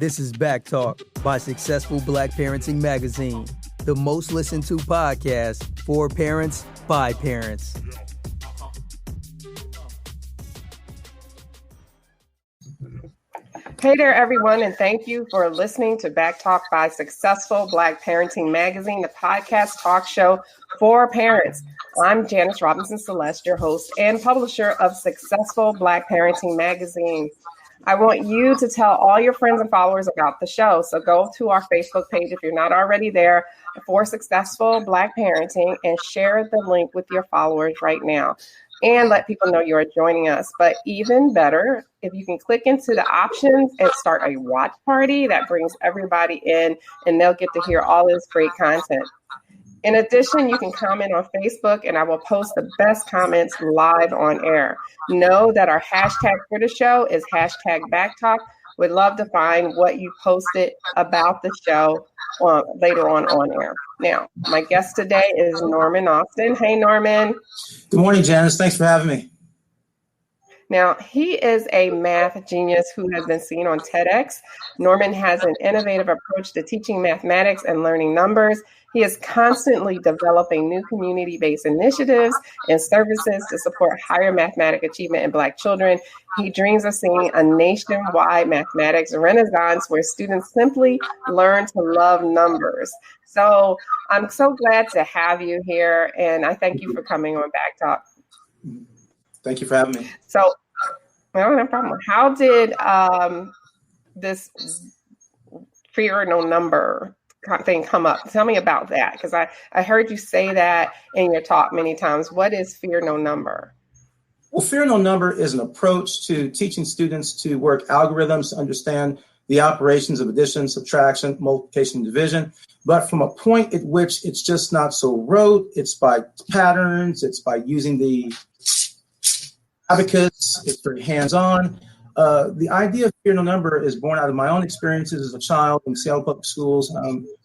This is Back Talk by Successful Black Parenting Magazine, the most listened to podcast for parents by parents. Hey there, everyone, and thank you for listening to Back Talk by Successful Black Parenting Magazine, the podcast talk show for parents. I'm Janice Robinson Celeste, your host and publisher of Successful Black Parenting Magazine. I want you to tell all your friends and followers about the show. So go to our Facebook page if you're not already there for Successful Black Parenting and share the link with your followers right now and let people know you are joining us. But even better, if you can click into the options and start a watch party, that brings everybody in and they'll get to hear all this great content. In addition, you can comment on Facebook and I will post the best comments live on air. Know that our hashtag for the show is hashtag Backtalk. We'd love to find what you posted about the show later on air. Now, my guest today is Norman Alston. Hey, Norman. Good morning, Janice. Thanks for having me. Now, he is a math genius who has been seen on TedX. Norman has an innovative approach to teaching mathematics and learning numbers. He is constantly developing new community-based initiatives and services to support higher mathematic achievement in Black children. He dreams of seeing a nationwide mathematics renaissance where students simply learn to love numbers. So I'm so glad to have you here, and I thank you for coming on Back Talk. Thank you for having me. So, well, no problem. How did this fear no number thing come up? Tell me about that, because I heard you say that in your talk many times. What is fear no number? Well, fear no number is an approach to teaching students to work algorithms to understand the operations of addition, subtraction, multiplication, division, but from a point at which it's just not so rote. It's by patterns. It's by using the abacus. It's very hands-on. The idea of fear no number is born out of my own experiences as a child in Seattle Public Schools,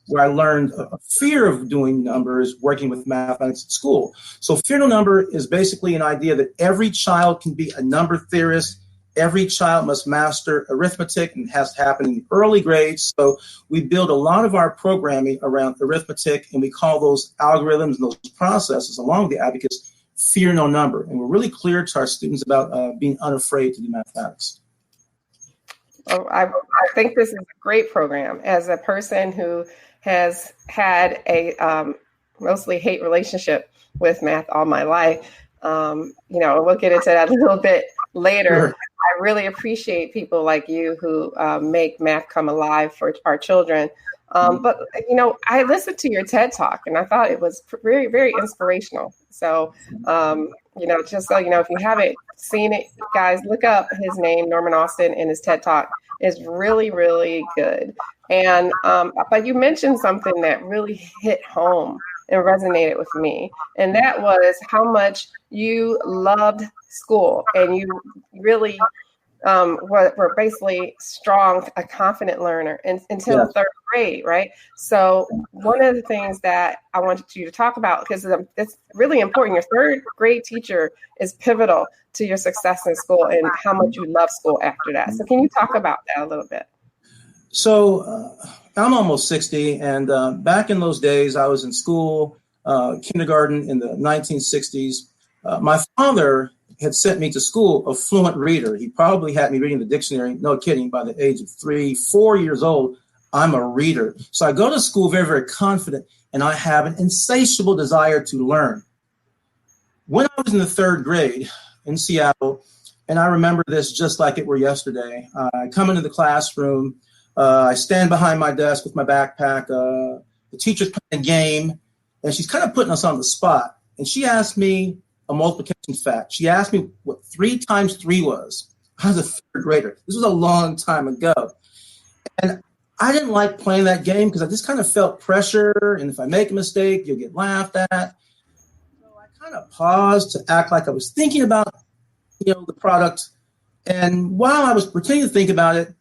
where I learned a fear of doing numbers working with mathematics at school. So fear no number is basically an idea that every child can be a number theorist. Every child must master arithmetic, and it has to happen in the early grades. So we build a lot of our programming around arithmetic, and we call those algorithms and those processes along the abacus fear no number. And we're really clear to our students about being unafraid to do mathematics. Oh, I think this is a great program. As a person who has had a mostly hate relationship with math all my life, we'll get into that a little bit later. Sure. I really appreciate people like you who make math come alive for our children. But, I listened to your TED Talk and I thought it was very, very inspirational. So, just so you know, if you haven't seen it, guys, look up his name, Norman Alston, and his TED Talk is really, really good. And but you mentioned something that really hit home and resonated with me. And that was how much you loved school and you really were basically strong, a confident learner until third grade, right? So one of the things that I wanted you to talk about, because it's really important, your third grade teacher is pivotal to your success in school and how much you love school after that. So can you talk about that a little bit? So I'm almost 60, and back in those days, I was in school, kindergarten in the 1960s. My father had sent me to school a fluent reader. He probably had me reading the dictionary, no kidding, by the age of 3, 4 years old. I'm a reader. So I go to school very, very confident, and I have an insatiable desire to learn. When I was in the third grade in Seattle, and I remember this just like it were yesterday, I come into the classroom, I stand behind my desk with my backpack, the teacher's playing a game, and she's kind of putting us on the spot. And she asked me a multiplication fact. She asked me what 3 times 3 was. I was a third grader. This was a long time ago. And I didn't like playing that game because I just kind of felt pressure. And if I make a mistake, you'll get laughed at. So I kind of paused to act like I was thinking about, the product. And while I was pretending to think about it,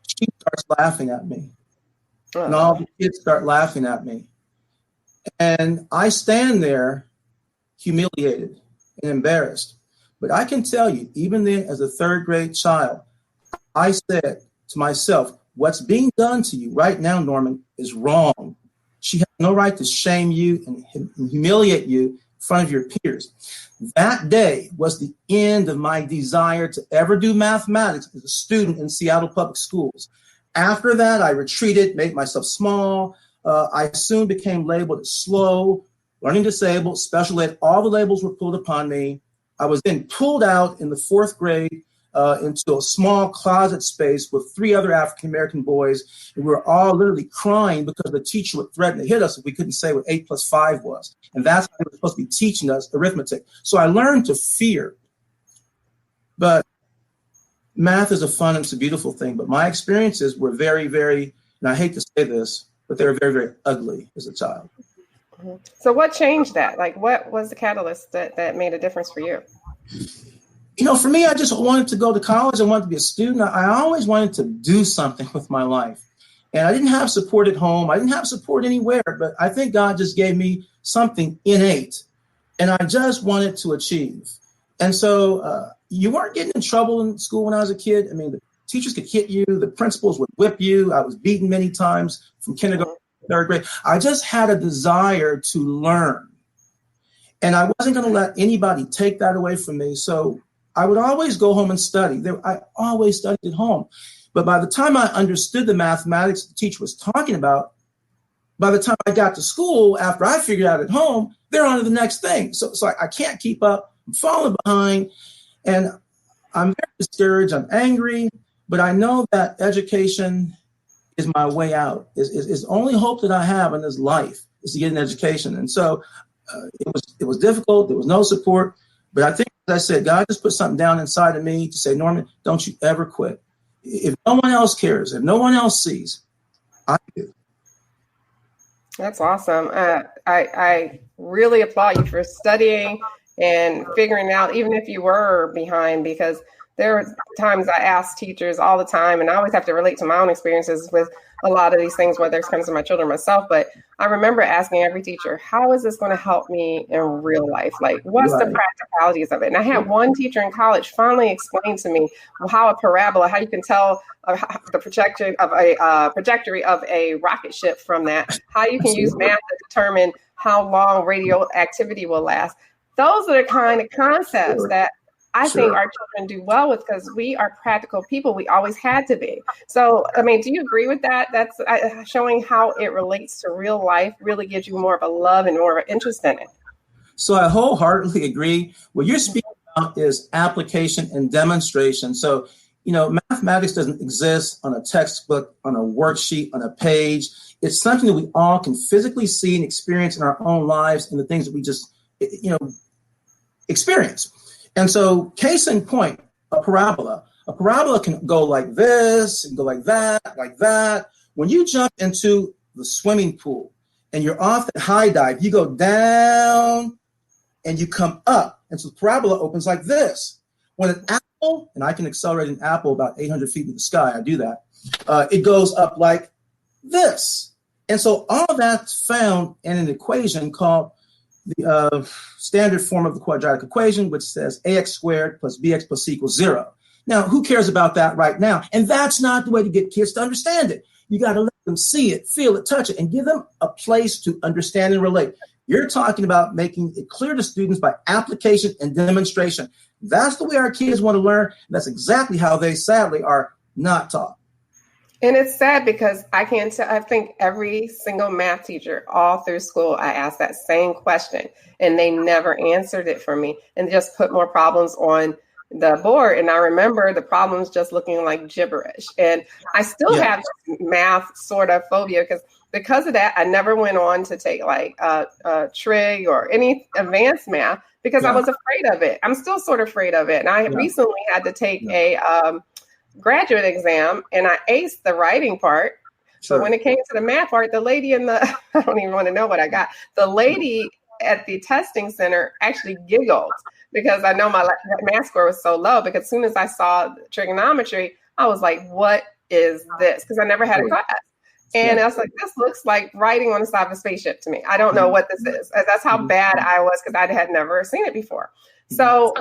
she starts laughing at me. Oh. And all the kids start laughing at me. And I stand there humiliated and embarrassed. But I can tell you, even then, as a third grade child, I said to myself, what's being done to you right now, Norman, is wrong. She has no right to shame you and humiliate you in front of your peers. That day was the end of my desire to ever do mathematics as a student in Seattle public schools. After that, I retreated, made myself small. I soon became labeled as slow, learning disabled, special ed. All the labels were pulled upon me. I was then pulled out in the 4th grade into a small closet space with 3 other African-American boys. And we were all literally crying because the teacher would threaten to hit us if we couldn't say what 8 + 5 was. And that's how they were supposed to be teaching us arithmetic. So I learned to fear. But math is a fun and it's a beautiful thing. But my experiences were very, very, and I hate to say this, but they were very, very ugly as a child. So what changed that? Like, what was the catalyst that made a difference for you? For me, I just wanted to go to college. I wanted to be a student. I always wanted to do something with my life. And I didn't have support at home. I didn't have support anywhere, but I think God just gave me something innate. And I just wanted to achieve. And so you weren't getting in trouble in school when I was a kid. I mean, the teachers could hit you. The principals would whip you. I was beaten many times from kindergarten to 3rd grade. I just had a desire to learn. And I wasn't going to let anybody take that away from me. So I would always go home and study. I always studied at home. But by the time I understood the mathematics the teacher was talking about, by the time I got to school, after I figured out at home, they're on to the next thing. So I can't keep up. I'm falling behind. And I'm very discouraged. I'm angry. But I know that education is my way out. Is the only hope that I have in this life is to get an education. And so it was difficult. There was no support. But I think, as I said, God just put something down inside of me to say, Norman, don't you ever quit. If no one else cares, if no one else sees, I do. That's awesome. I really applaud you for studying and figuring out, even if you were behind, because there are times I ask teachers all the time, and I always have to relate to my own experiences with a lot of these things, whether it comes to my children myself. But I remember asking every teacher, how is this going to help me in real life? Like, what's the practicalities of it? And I had one teacher in college finally explain to me how a parabola, how you can tell the trajectory of a rocket ship from that, how you can use math to determine how long radioactivity will last. Those are the kind of concepts that I think our children do well with, because we are practical people. We always had to be. So, I mean, do you agree with that? That's showing how it relates to real life really gives you more of a love and more of an interest in it. So I wholeheartedly agree. What you're speaking about is application and demonstration. So, mathematics doesn't exist on a textbook, on a worksheet, on a page. It's something that we all can physically see and experience in our own lives and the things that we just, experience. And so, case in point, a parabola. A parabola can go like this and go like that, like that. When you jump into the swimming pool and you're off that high dive, you go down and you come up. And so the parabola opens like this. When an apple, and I can accelerate an apple about 800 feet in the sky, I do that, it goes up like this. And so all of that's found in an equation called the standard form of the quadratic equation, which says ax squared plus bx plus c equals 0. Now, who cares about that right now? And that's not the way to get kids to understand it. You got to let them see it, feel it, touch it, and give them a place to understand and relate. You're talking about making it clear to students by application and demonstration. That's the way our kids want to learn. That's exactly how they sadly are not taught. And it's sad because I think every single math teacher all through school, I asked that same question and they never answered it for me and just put more problems on the board. And I remember the problems just looking like gibberish. And I still have math sort of phobia because of that. I never went on to take like trig or any advanced math because I was afraid of it. I'm still sort of afraid of it. And I recently had to take a graduate exam and I aced the writing part. But when it came to the math part, the lady I don't even want to know what I got. The lady at the testing center actually giggled because I know my math score was so low, because as soon as I saw trigonometry, I was like, what is this? Because I never had a class. And I was like, this looks like writing on the side of a spaceship to me. I don't know what this is. That's how bad I was because I had never seen it before. So,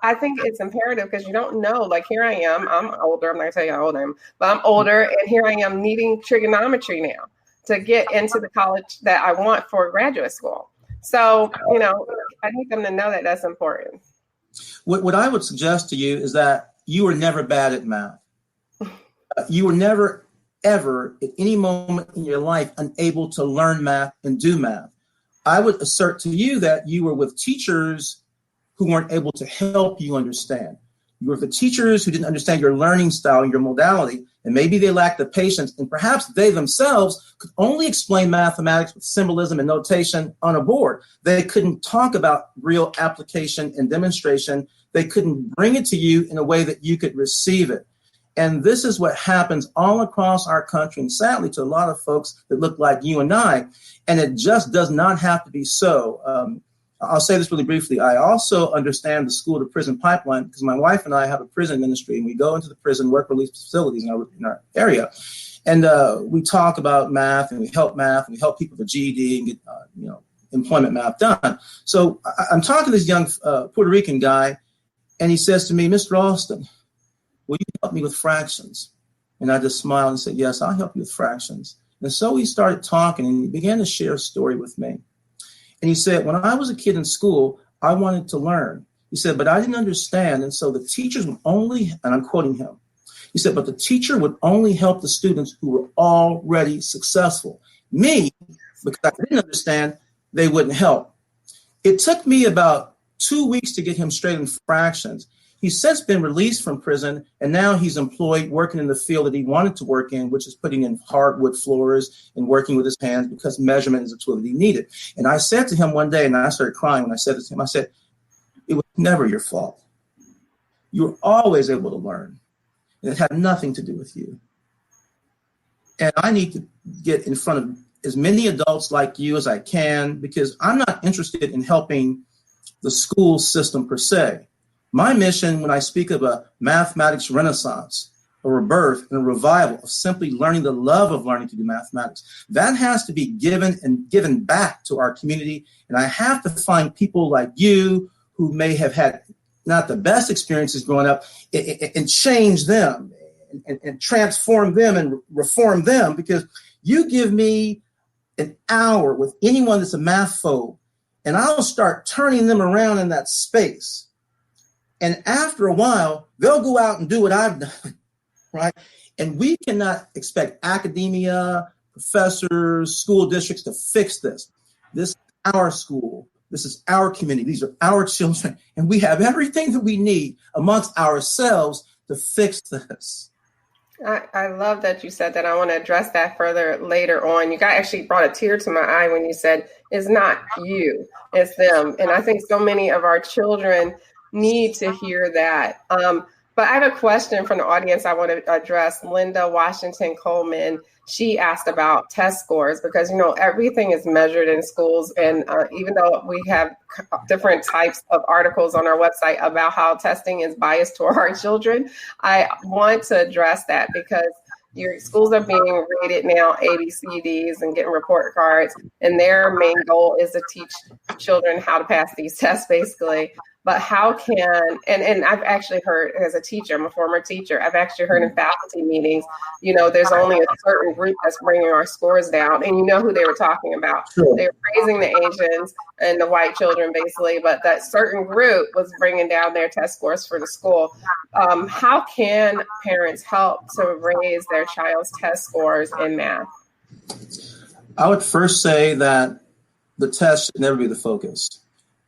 I think it's imperative because you don't know, like here I am, I'm older, I'm not gonna tell you how old I am, but I'm older and here I am needing trigonometry now to get into the college that I want for graduate school. So, I need them to know that that's important. What I would suggest to you is that you were never bad at math. You were never, ever, at any moment in your life, unable to learn math and do math. I would assert to you that you were with teachers who weren't able to help you understand. You were with teachers who didn't understand your learning style and your modality, and maybe they lacked the patience, and perhaps they themselves could only explain mathematics with symbolism and notation on a board. They couldn't talk about real application and demonstration. They couldn't bring it to you in a way that you could receive it. And this is what happens all across our country, and sadly to a lot of folks that look like you and I, and it just does not have to be so. I'll say this really briefly. I also understand the school to prison pipeline because my wife and I have a prison ministry, and we go into the prison work release facilities in our area. And we talk about math, and we help people with GED and get employment math done. So I'm talking to this young Puerto Rican guy, and he says to me, Mr. Alston, will you help me with fractions? And I just smiled and said, yes, I'll help you with fractions. And so we started talking, and he began to share a story with me. And he said, when I was a kid in school, I wanted to learn. He said, but I didn't understand. And so the teachers would only, and I'm quoting him, he said, but the teacher would only help the students who were already successful. Me, because I didn't understand, they wouldn't help. It took me about 2 weeks to get him straight in fractions. He's since been released from prison, and now he's employed working in the field that he wanted to work in, which is putting in hardwood floors and working with his hands because measurement is a tool that he needed. And I said to him one day, and I started crying when I said this to him, I said, it was never your fault. You were always able to learn, and it had nothing to do with you. And I need to get in front of as many adults like you as I can, because I'm not interested in helping the school system per se. My mission when I speak of a mathematics renaissance, a rebirth and a revival of simply learning the love of learning to do mathematics, that has to be given back to our community. And I have to find people like you who may have had not the best experiences growing up and change them and transform them and reform them, because you give me an hour with anyone that's a math phobe, and I'll start turning them around in that space. And after a while, they'll go out and do what I've done, right? And we cannot expect academia, professors, school districts to fix this. This is our school. This is our community. These are our children. And we have everything that we need amongst ourselves to fix this. I love that you said that. I want to address that further later on. You actually brought a tear to my eye when you said, it's not you, it's them. And I think so many of our children need to hear that. But I have a question from the audience I want to address. Linda Washington Coleman, she asked about test scores because, everything is measured in schools. And even though we have different types of articles on our website about how testing is biased toward our children, I want to address that because your schools are being rated now ABCDs and getting report cards. And their main goal is to teach children how to pass these tests, basically. But how can, and I've actually heard as a teacher, I'm a former teacher, I've actually heard in faculty meetings, there's only a certain group that's bringing our scores down. And you know who they were talking about. Sure. They were praising the Asians and the white children, basically, but that certain group was bringing down their test scores for the school. How can parents help to raise their child's test scores in math? I would first say that the test should never be the focus.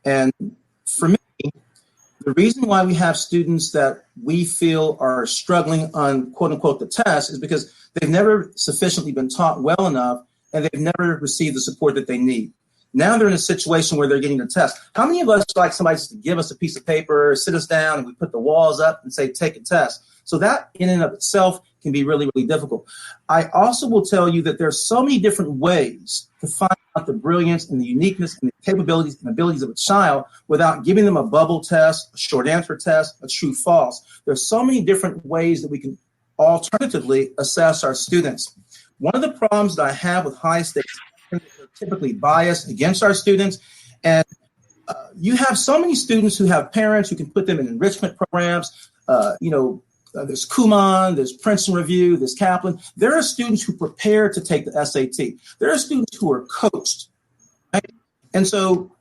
And for me, the reason why we have students that we feel are struggling on, quote unquote, the test is because they've never sufficiently been taught well enough and they've never received the support that they need. Now they're in a situation where they're getting a test. How many of us like somebody just to give us a piece of paper, sit us down, and we put the walls up and say, take a test? So that in and of itself can be really, really difficult. I also will tell you that there's so many different ways to find out the brilliance and the uniqueness and the capabilities and abilities of a child without giving them a bubble test, a short answer test, a true false. There's so many different ways that we can alternatively assess our students. One of the problems that I have with high stakes is typically biased against our students. And You have so many students who have parents who can put them in enrichment programs. There's Kumon, there's Princeton Review, there's Kaplan. There are students who prepare to take the SAT. There are students who are coached. Right? And so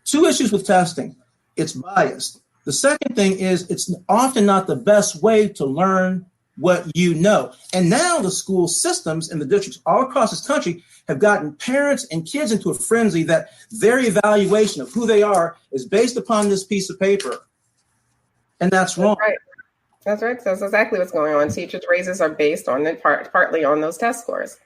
2 issues with testing. It's biased. The second thing is it's often not the best way to learn what you know. And now the school systems and the districts all across this country have gotten parents and kids into a frenzy that their evaluation of who they are is based upon this piece of paper. And that's wrong. Right. That's right. That's exactly what's going on. Teachers' raises are based on partly on those test scores.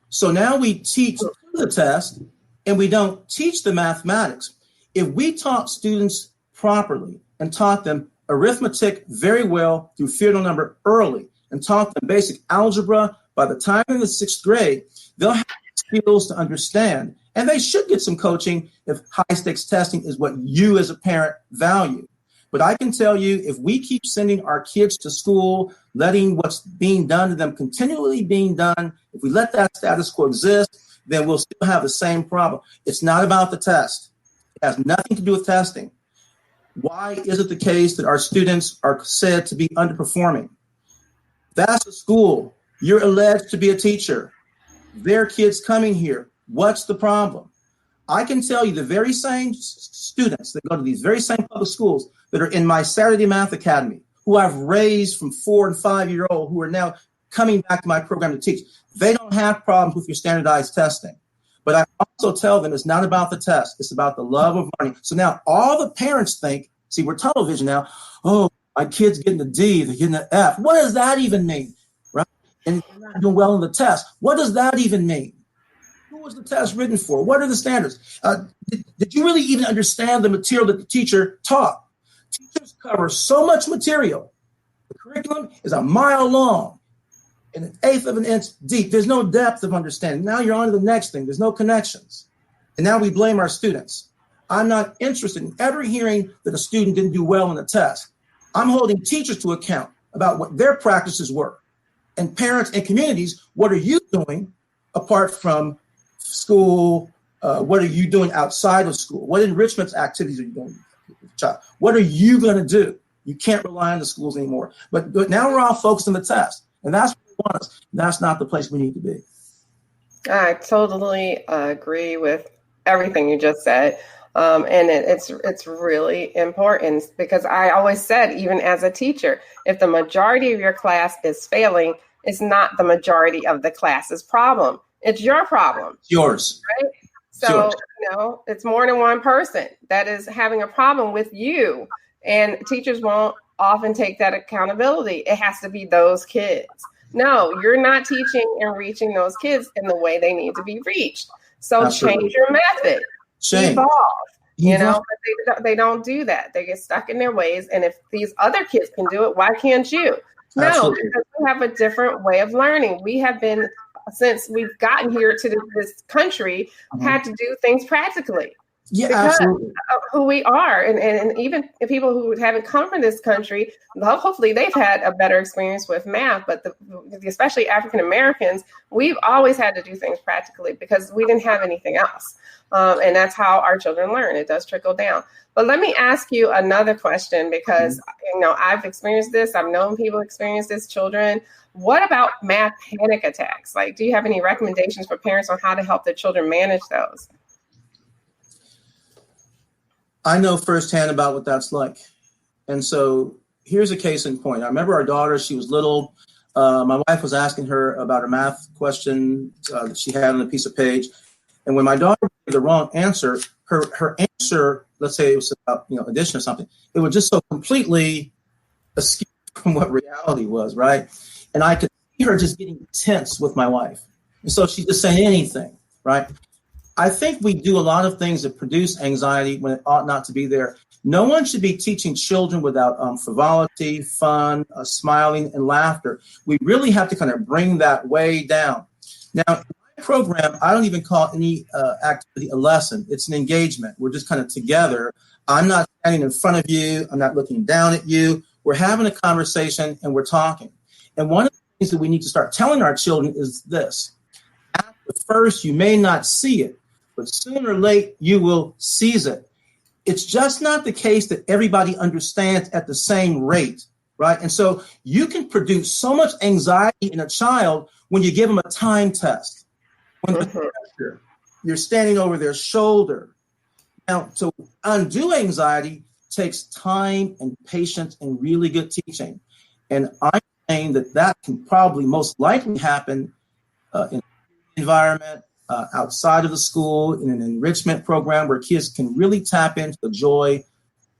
So now we teach the test and we don't teach the mathematics. If we taught students properly and taught them arithmetic very well through serial number early and taught them basic algebra, by the time in the 6th grade, they'll have skills to understand. And they should get some coaching if high stakes testing is what you as a parent value. But I can tell you, if we keep sending our kids to school, letting what's being done to them continually being done, if we let that status quo exist, then we'll still have the same problem. It's not about the test. It has nothing to do with testing. Why is it the case that our students are said to be underperforming? That's a school. You're alleged to be a teacher. Their kids coming here. What's the problem? I can tell you the very same students that go to these very same public schools that are in my Saturday Math Academy, who I've raised from 4 and 5-year-old, who are now coming back to my program to teach. They don't have problems with your standardized testing. But I also tell them it's not about the test. It's about the love of learning. So now all the parents think, see, we're tunnel vision now. Oh, my kid's getting a D, they're getting an F. What does that even mean? Right? And they're not doing well in the test. What does that even mean? Who was the test written for? What are the standards? Did you really even understand the material that the teacher taught? Teachers cover so much material. The curriculum is a mile long and 1/8 of an inch deep. There's no depth of understanding. Now you're on to the next thing. There's no connections. And now we blame our students. I'm not interested in ever hearing that a student didn't do well on the test. I'm holding teachers to account about what their practices were. And parents and communities, what are you doing apart from school? What are you doing outside of school? What enrichment activities are you doing with your child? What are you going to do? You can't rely on the schools anymore. But now we're all focused on the test. And that's what we want us. That's not the place we need to be. I totally agree with everything you just said. And it's really important because I always said, even as a teacher, if the majority of your class is failing, it's not the majority of the class's problem. It's your problem. It's yours. Right? So, it's more than one person that is having a problem with you. And teachers won't often take that accountability. It has to be those kids. No, you're not teaching and reaching those kids in the way they need to be reached. So Absolutely. Change your method. Evolve. But they don't do that. They get stuck in their ways. And if these other kids can do it, why can't you? No, Absolutely. Because we have a different way of learning. We have been, since we've gotten here to this country, had to do things practically. Yeah, because absolutely. Of who we are. And even people who haven't come from this country, hopefully they've had a better experience with math. But especially African Americans, we've always had to do things practically because we didn't have anything else. And that's how our children learn. It does trickle down. But let me ask you another question because, I've experienced this. I've known people experience this, children. What about math panic attacks? Like, do you have any recommendations for parents on how to help their children manage those? I know firsthand about what that's like. And so here's a case in point. I remember our daughter, she was little. My wife was asking her about a math question that she had on a piece of page. And when my daughter gave the wrong answer, her answer, let's say it was about addition or something, it was just so completely askew from what reality was, right? And I could see her just getting tense with my wife. And so she's just saying anything, right? I think we do a lot of things that produce anxiety when it ought not to be there. No one should be teaching children without frivolity, fun, smiling, and laughter. We really have to kind of bring that way down. Now, in my program, I don't even call any activity a lesson. It's an engagement. We're just kind of together. I'm not standing in front of you. I'm not looking down at you. We're having a conversation and we're talking. And one of the things that we need to start telling our children is this. At first, you may not see it, but sooner or late, you will seize it. it's just not the case that everybody understands at the same rate, right? And so you can produce so much anxiety in a child when you give them a time test. When the pressure, you're standing over their shoulder. Now, to undo anxiety takes time and patience and really good teaching. And I'm saying that can probably most likely happen in an environment, outside of the school, in an enrichment program where kids can really tap into the joy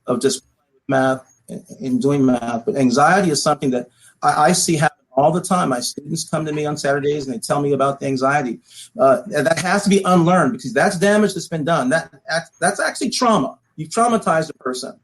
of just math and doing math. But anxiety is something that I see happen all the time. My students come to me on Saturdays and they tell me about the anxiety. And that has to be unlearned because that's damage that's been done. That's actually trauma. You've traumatized a person.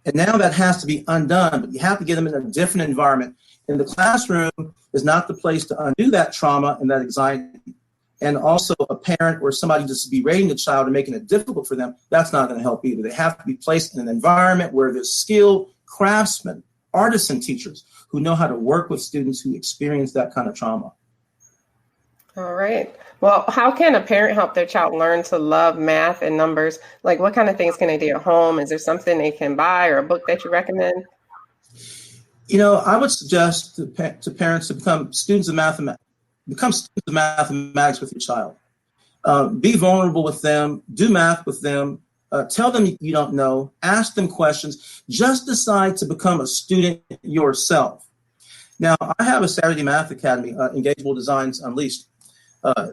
And now that has to be undone, but you have to get them in a different environment. And the classroom is not the place to undo that trauma and that anxiety. And also a parent or somebody just berating the child and making it difficult for them, that's not going to help either. They have to be placed in an environment where there's skilled craftsmen, artisan teachers who know how to work with students who experience that kind of trauma. All right. Well, how can a parent help their child learn to love math and numbers? Like, what kind of things can they do at home? Is there something they can buy or a book that you recommend? I would suggest to parents to become students of mathematics. Become students of mathematics with your child. Be vulnerable with them. Do math with them. Tell them you don't know. Ask them questions. Just decide to become a student yourself. Now, I have a Saturday Math Academy, Engageable Designs Unleashed.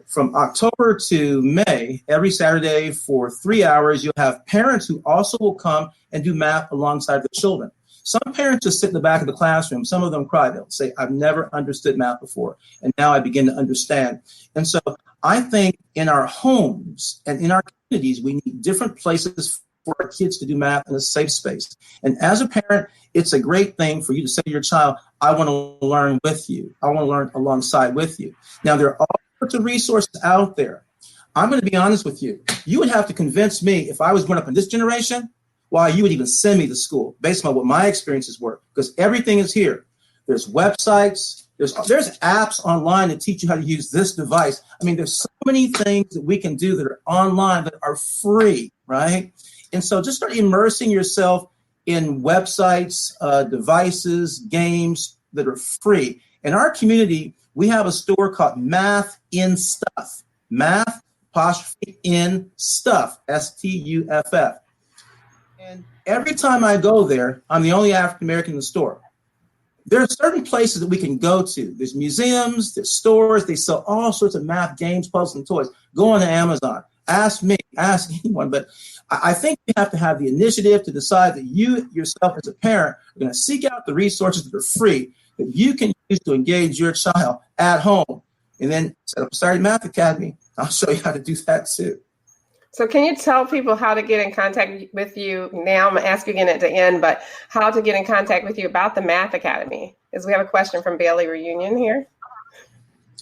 From October to May, every Saturday for 3 hours, you'll have parents who also will come and do math alongside the children. Some parents just sit in the back of the classroom. Some of them cry. They'll say, I've never understood math before, and now I begin to understand. And so I think in our homes and in our communities, we need different places for our kids to do math in a safe space. And as a parent, it's a great thing for you to say to your child, I want to learn with you. I want to learn alongside with you. Now, there are all sorts of resources out there. I'm going to be honest with you. You would have to convince me if I was growing up in this generation why you would even send me to school based on what my experiences were, because everything is here. There's websites, there's apps online that teach you how to use this device. I mean, there's so many things that we can do that are online that are free, right? And so just start immersing yourself in websites, devices, games that are free. In our community, we have a store called Math in Stuff. Math, apostrophe, in Stuff, Stuff. And every time I go there, I'm the only African American in the store. There are certain places that we can go to. There's museums, there's stores. They sell all sorts of math games, puzzles, and toys. Go on to Amazon. Ask me, ask anyone. But I think you have to have the initiative to decide that you yourself as a parent are going to seek out the resources that are free that you can use to engage your child at home. And then set up a Saturday Math Academy. I'll show you how to do that too. So can you tell people how to get in contact with you now? I'm going to ask you again at the end, but how to get in contact with you about the Math Academy? Because we have a question from Bailey Reunion here.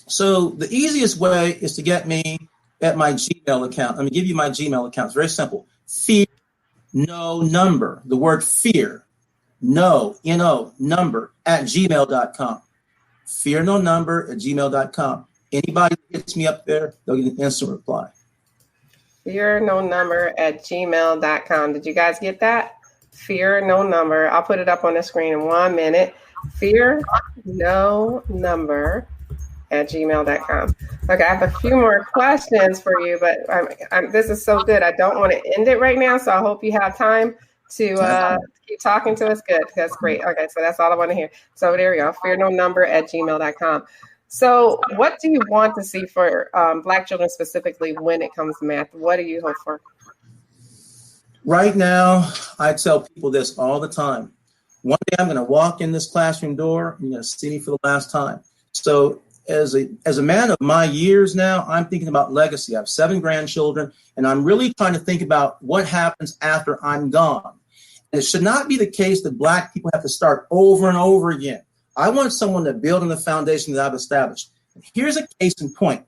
So the easiest way is to get me at my Gmail account. Let me give you my Gmail account. It's very simple. Fear, no number. The word fear, no, N-O, number, at gmail.com. Fear no number at gmail.com. Anybody that hits me up there, they'll get an instant reply. Fear no number at gmail.com. Did you guys get that? Fear no number. I'll put it up on the screen in 1 minute. Fear no number at gmail.com. Okay, I have a few more questions for you, but this is so good. I don't want to end it right now, so I hope you have time to keep talking to us. Good. That's great. Okay, so that's all I want to hear. So there we go. Fear no number at gmail.com. So what do you want to see for Black children specifically when it comes to math? What do you hope for? Right now, I tell people this all the time. One day I'm going to walk in this classroom door and you're going to see me for the last time. So as a man of my years now, I'm thinking about legacy. I have 7 grandchildren, and I'm really trying to think about what happens after I'm gone. And it should not be the case that Black people have to start over and over again. I want someone to build on the foundation that I've established. Here's a case in point.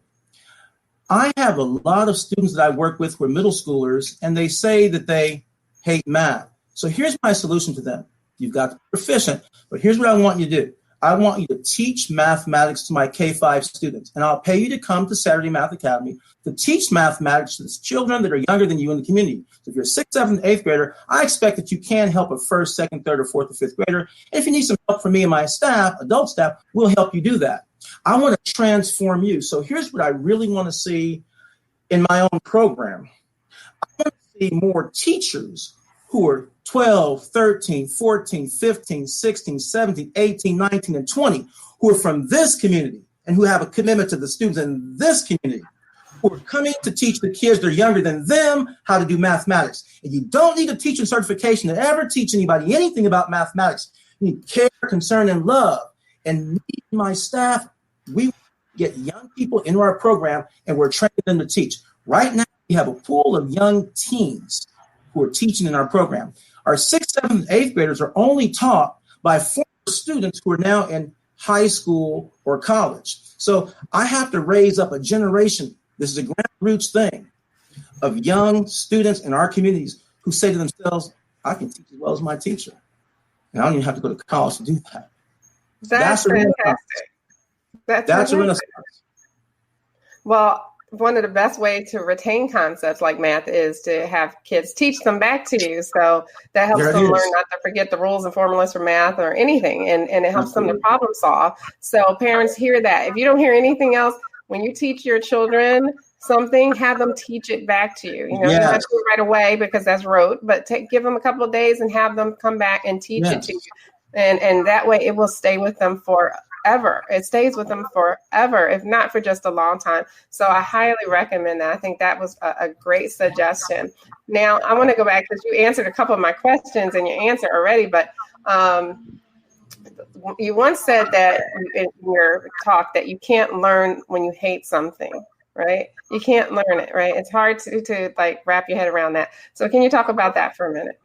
I have a lot of students that I work with who are middle schoolers, and they say that they hate math. So here's my solution to them. You've got to be proficient, but here's what I want you to do. I want you to teach mathematics to my K-5 students, and I'll pay you to come to Saturday Math Academy to teach mathematics to the children that are younger than you in the community. So if you're a 6th, 7th, 8th grader, I expect that you can help a 1st, 2nd, 3rd, or 4th, or 5th grader. And if you need some help from me and my staff, adult staff, we'll help you do that. I want to transform you. So here's what I really want to see in my own program. I want to see more teachers who are 12, 13, 14, 15, 16, 17, 18, 19, and 20, who are from this community and who have a commitment to the students in this community, who are coming to teach the kids that are younger than them how to do mathematics. And you don't need a teaching certification to ever teach anybody anything about mathematics. You need care, concern, and love. And me and my staff, we get young people into our program, and we're training them to teach. Right now, we have a pool of young teens who are teaching in our program. Our 6th, 7th, 8th graders are only taught by former students who are now in high school or college. So I have to raise up a generation, this is a grassroots thing, of young students in our communities who say to themselves, I can teach as well as my teacher. And I don't even have to go to college to do that. That's fantastic. That's a renaissance. Well, one of the best ways to retain concepts like math is to have kids teach them back to you. So that helps them learn not to forget the rules and formulas for math or anything. And it helps them to problem solve. So parents hear that. If you don't hear anything else, when you teach your children something, have them teach it back to you. You know, you don't have to do it right away because that's rote, but give them a couple of days and have them come back and teach it to you. And that way it will stay with them forever. It stays with them forever, if not for just a long time. So I highly recommend that. I think that was a great suggestion. Now, I want to go back because you answered a couple of my questions in your answer already, but you once said that in your talk that you can't learn when you hate something, right? You can't learn it, right? It's hard to like wrap your head around that. So can you talk about that for a minute?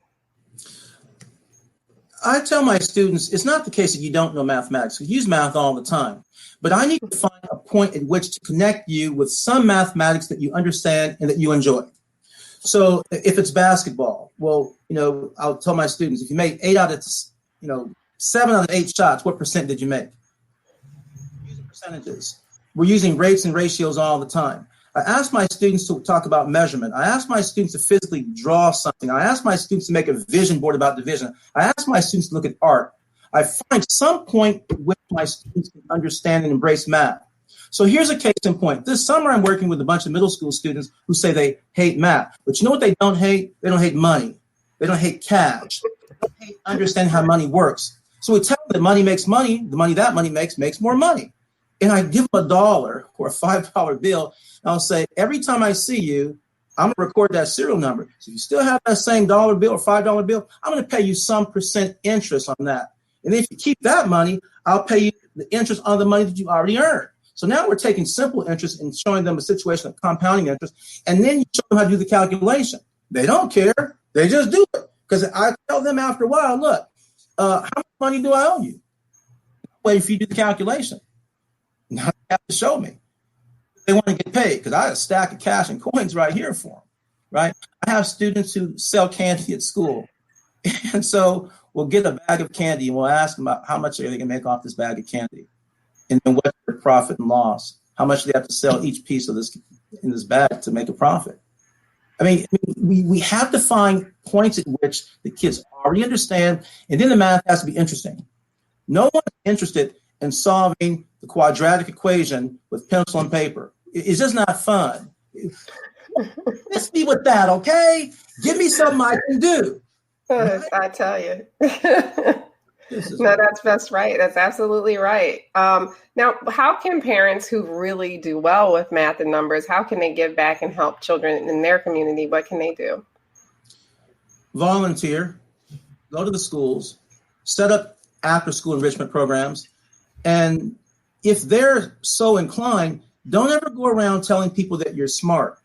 I tell my students, it's not the case that you don't know mathematics. We use math all the time. But I need to find a point at which to connect you with some mathematics that you understand and that you enjoy. So if it's basketball, well, I'll tell my students, if you made 7 out of 8 shots, what percent did you make? Using percentages. We're using rates and ratios all the time. I ask my students to talk about measurement. I ask my students to physically draw something. I ask my students to make a vision board about division. I ask my students to look at art. I find some point at which my students can understand and embrace math. So here's a case in point. This summer, I'm working with a bunch of middle school students who say they hate math. But you know what they don't hate? They don't hate money. They don't hate cash. They don't hate understanding how money works. So we tell them that money makes money. The money that money makes more money. And I give them $1 or a $5 bill. And I'll say, every time I see you, I'm going to record that serial number. So if you still have that same $1 bill or $5 bill, I'm going to pay you some percent interest on that. And if you keep that money, I'll pay you the interest on the money that you already earned. So now we're taking simple interest and showing them a situation of compounding interest. And then you show them how to do the calculation. They don't care. They just do it. Because I tell them after a while, look, how much money do I owe you? Wait if you do the calculation. Now they have to show me. They want to get paid because I have a stack of cash and coins right here for them, right? I have students who sell candy at school. And so we'll get a bag of candy and we'll ask them about how much are they going to make off this bag of candy. And then what's their profit and loss? How much do they have to sell each piece of this in this bag to make a profit? I mean, we have to find points at which the kids already understand, and then the math has to be interesting. No one's interested in solving the quadratic equation with pencil and paper. It's just not fun. Let's be with that, okay? Give me something I can do. I tell you. No, that's right. That's absolutely right. Now, how can parents who really do well with math and numbers, how can they give back and help children in their community? What can they do? Volunteer, go to the schools, set up after-school enrichment programs, and if they're so inclined, don't ever go around telling people that you're smart,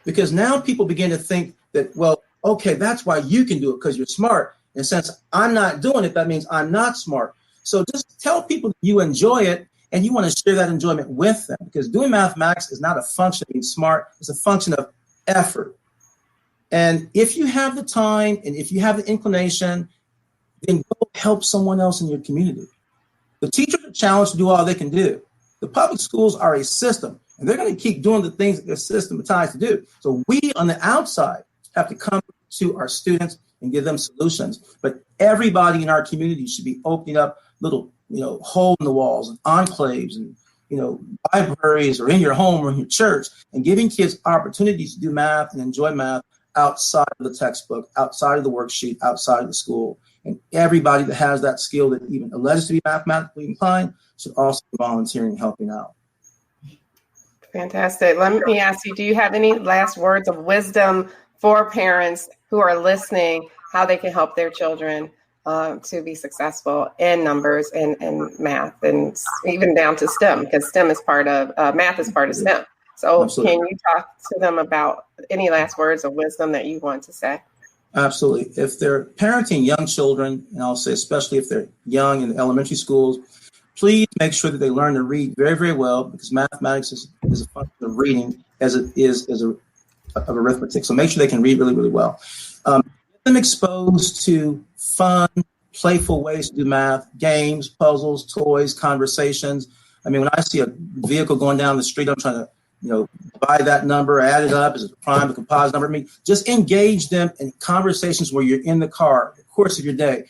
because now people begin to think that, well, okay, that's why you can do it because you're smart. And since I'm not doing it, that means I'm not smart. So just tell people that you enjoy it and you want to share that enjoyment with them, because doing mathematics is not a function of being smart. It's a function of effort. And if you have the time and if you have the inclination, then go help someone else in your community. The teachers are challenged to do all they can do. The public schools are a system, and they're going to keep doing the things that they're systematized to do. So we on the outside have to come to our students and give them solutions. But everybody in our community should be opening up little, hole in the walls and enclaves and, libraries or in your home or in your church, and giving kids opportunities to do math and enjoy math outside of the textbook, outside of the worksheet, outside of the school. And everybody that has that skill that even alleges to be mathematically inclined should also be volunteering and helping out. Fantastic. Let me ask you, do you have any last words of wisdom for parents who are listening, how they can help their children to be successful in numbers and math, and even down to STEM, because STEM is part of, math is part of STEM. So Absolutely. Can you talk to them about any last words of wisdom that you want to say? Absolutely. If they're parenting young children, and I'll say especially if they're young in elementary schools, please make sure that they learn to read very, very well, because mathematics is a function of reading as it is of arithmetic. So make sure they can read really, really well. Get them exposed to fun, playful ways to do math, games, puzzles, toys, conversations. I mean, when I see a vehicle going down the street, I'm trying to, buy that number, add it up, is it a prime, a composite number? I mean, just engage them in conversations where you're in the car, the course of your day.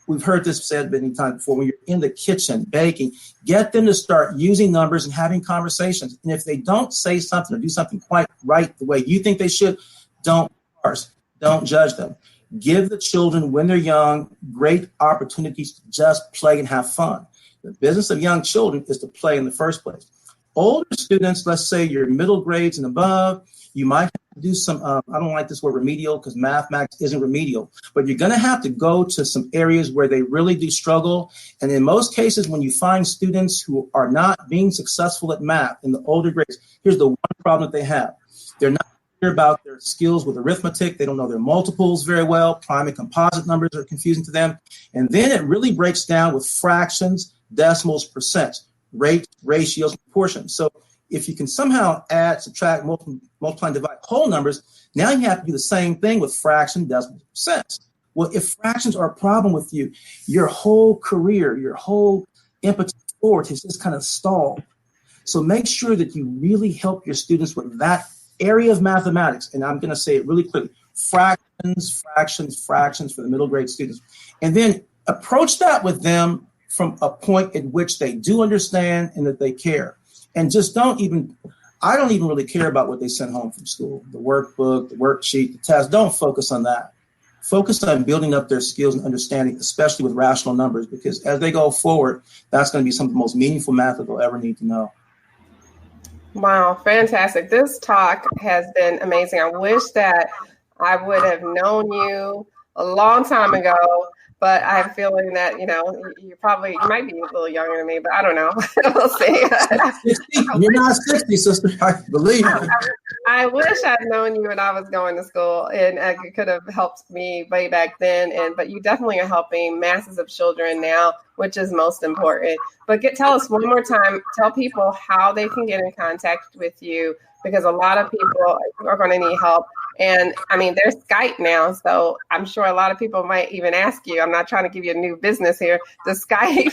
We've heard this said many times before, when you're in the kitchen baking, get them to start using numbers and having conversations. And if they don't say something or do something quite right the way you think they should, don't judge them. Give the children, when they're young, great opportunities to just play and have fun. The business of young children is to play in the first place. Older students, let's say your middle grades and above, you might have to do some, I don't like this word remedial, because mathematics isn't remedial, but you're going to have to go to some areas where they really do struggle. And in most cases, when you find students who are not being successful at math in the older grades, here's the one problem that they have. They're not clear about their skills with arithmetic. They don't know their multiples very well. Prime and composite numbers are confusing to them. And then it really breaks down with fractions, decimals, percents, rates, ratios, proportions. So if you can somehow add, subtract, multiply, and divide whole numbers, now you have to do the same thing with fractions, decimals, percents. Well, if fractions are a problem with you, your whole career, your whole impetus forward has just kind of stalled. So make sure that you really help your students with that area of mathematics. And I'm going to say it really clearly: fractions for the middle grade students. And then approach that with them from a point at which they do understand and that they care. And just I don't even really care about what they send home from school, the workbook, the worksheet, the test. Don't focus on that. Focus on building up their skills and understanding, especially with rational numbers, because as they go forward, that's going to be some of the most meaningful math that they'll ever need to know. Wow, fantastic. This talk has been amazing. I wish that I would have known you a long time ago, but I have a feeling that, you might be a little younger than me, but I don't know. We'll see. You're not 60, sister. I believe me. I wish I'd known you when I was going to school, and it could have helped me way back then. But you definitely are helping masses of children now, which is most important. But tell us one more time, tell people how they can get in contact with you, because a lot of people are going to need help. And I mean, there's Skype now, so I'm sure a lot of people might even ask you. I'm not trying to give you a new business here, to Skype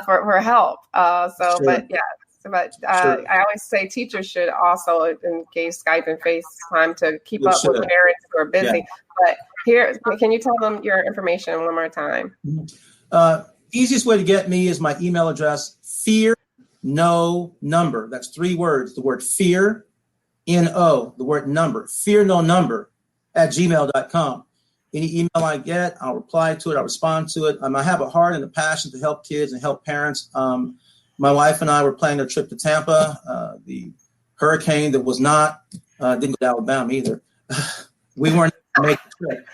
for help. Sure. But yeah. Sure. I always say teachers should also engage Skype and FaceTime to keep up with parents who are busy. Yeah. But here, can you tell them your information one more time? Easiest way to get me is my email address, fearnonumber. That's 3 words. The word fear, N-O, the word number, fearnonumber @gmail.com. Any email I get, I'll reply to it. I'll respond to it. I have a heart and a passion to help kids and help parents. My wife and I were planning a trip to Tampa. The hurricane that was not, didn't go to Alabama either. We weren't able to make the trip.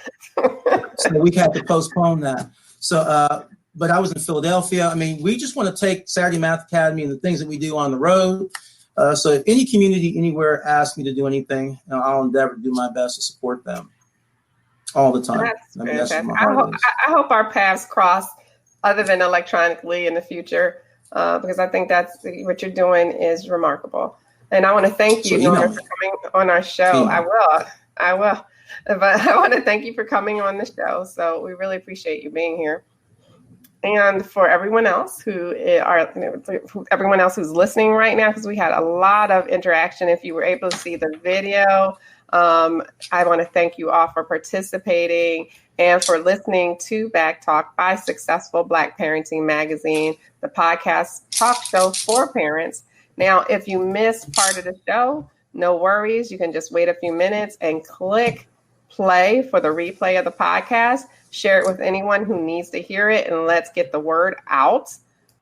So we had to postpone that. So, but I was in Philadelphia. I mean, we just want to take Saturday Math Academy and the things that we do on the road. So if any community anywhere asks me to do anything, I'll endeavor to do my best to support them all the time. That's I hope our paths cross other than electronically in the future, because I think that's what you're doing is remarkable. And I want to thank you, Norman, for coming on our show. I will. But I want to thank you for coming on the show. So we really appreciate you being here. And for everyone else everyone else who's listening right now, because we had a lot of interaction. If you were able to see the video, I want to thank you all for participating and for listening to Back Talk by Successful Black Parenting Magazine, the podcast talk show for parents. Now, if you missed part of the show, no worries. You can just wait a few minutes and click play for the replay of the podcast. Share it with anyone who needs to hear it, and let's get the word out.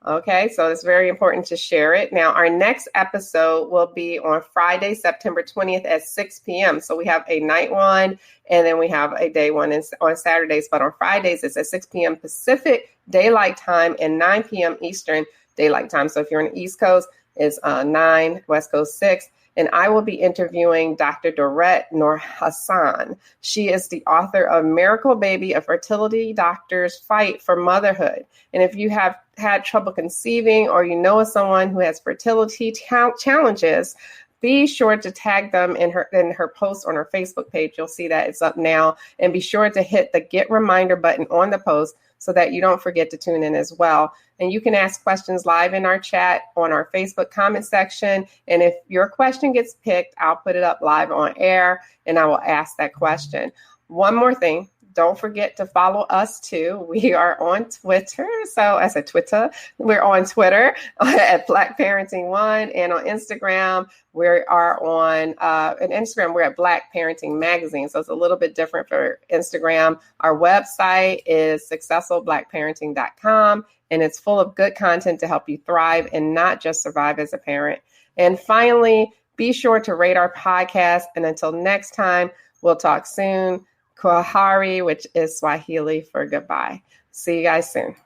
Okay, so it's very important to share it. Now, our next episode will be on Friday, September 20th at 6 p.m. So we have a night one, and then we have a day one on Saturdays. But on Fridays, it's at 6 p.m. Pacific Daylight Time and 9 p.m. Eastern Daylight Time. So if you're on the East Coast, it's 9, West Coast 6. And I will be interviewing Dr. Dorette Noor Hassan. She is the author of Miracle Baby, A Fertility Doctor's Fight for Motherhood. And if you have had trouble conceiving or you know of someone who has fertility challenges, be sure to tag them in her post on her Facebook page. You'll see that it's up now. And be sure to hit the Get Reminder button on the post so that you don't forget to tune in as well. And you can ask questions live in our chat on our Facebook comment section. And if your question gets picked, I'll put it up live on air and I will ask that question. One more thing. Don't forget to follow us too. We are on Twitter. So I said Twitter. We're on Twitter at Black Parenting One, and on Instagram we are on we're at Black Parenting Magazine. So it's a little bit different for Instagram. Our website is successfulblackparenting.com, and it's full of good content to help you thrive and not just survive as a parent. And finally, be sure to rate our podcast. And until next time, we'll talk soon. Kwaheri, which is Swahili for goodbye. See you guys soon.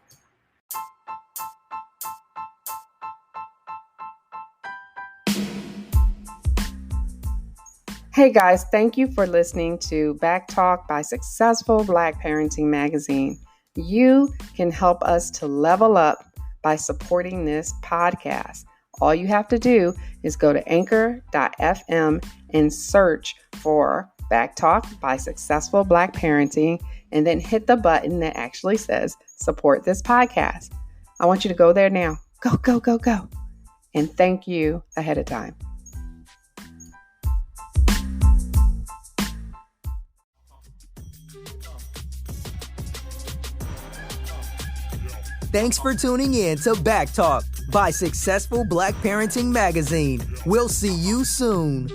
Hey guys, thank you for listening to Back Talk by Successful Black Parenting Magazine. You can help us to level up by supporting this podcast. All you have to do is go to anchor.fm and search for Back Talk by Successful Black Parenting, and then hit the button that actually says support this podcast. I want you to go there now. Go, go, go, go. And thank you ahead of time. Thanks for tuning in to Back Talk by Successful Black Parenting Magazine. We'll see you soon.